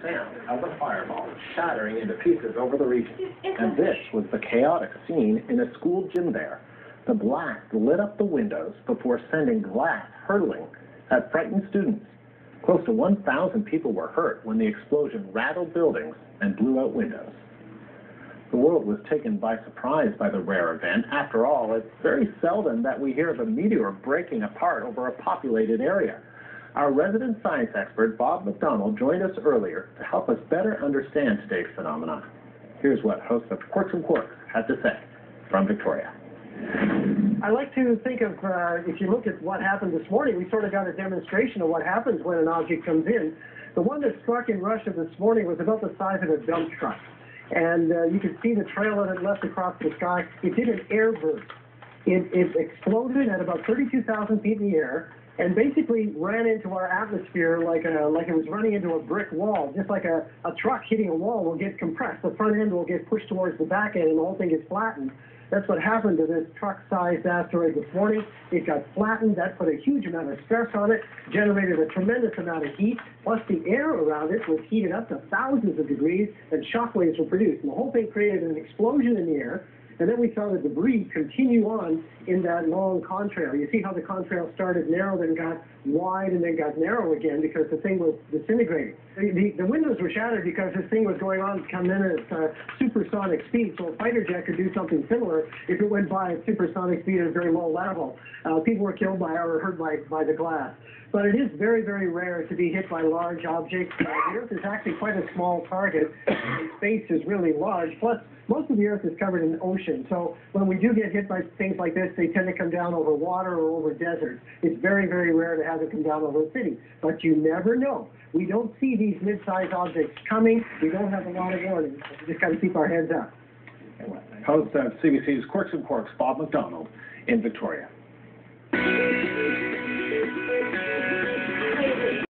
sound of the fireball shattering into pieces over the region. And this was the chaotic scene in a school gym there. The blast lit up the windows before sending glass hurtling at frightened students. Close to 1,000 people were hurt when the explosion rattled buildings and blew out windows. The world was taken by surprise by the rare event. After all, it's very seldom that we hear of a meteor breaking apart over a populated area. Our resident science expert, Bob McDonald, joined us earlier to help us better understand today's phenomenon. Here's what host of Quirks and Quarks had to say from Victoria. I like to think of, if you look at what happened this morning, we sort of got a demonstration of what happens when an object comes in. The one that struck in Russia this morning was about the size of a dump truck. And you could see the trail that it left across the sky. It did an air burst. It exploded at about 32,000 feet in the air and basically ran into our atmosphere like it was running into a brick wall. Just like a truck hitting a wall will get compressed. The front end will get pushed towards the back end and the whole thing gets flattened. That's what happened to this truck-sized asteroid this morning. It got flattened. That put a huge amount of stress on it, generated a tremendous amount of heat, plus the air around it was heated up to thousands of degrees, and shock waves were produced. And the whole thing created an explosion in the air, and then we saw the debris continue on in that long contrail. You see how the contrail started narrow, then got wide, and then got narrow again because the thing was disintegrating. The windows were shattered because this thing was going on coming in at supersonic speed, so a fighter jet could do something similar if it went by at supersonic speed at a very low level. People were killed by or hurt by the glass. But it is very, very rare to be hit by large objects. The Earth is actually quite a small target, and space is really large. Plus, most of the Earth is covered in ocean. So when we do get hit by things like this, they tend to come down over water or over deserts. It's very, very rare to have it come down over a city. But you never know. We don't see these mid-sized objects coming. We don't have a lot of warning. We just got to keep our heads up. Host of CBC's Quirks and Quarks, Bob McDonald in Victoria.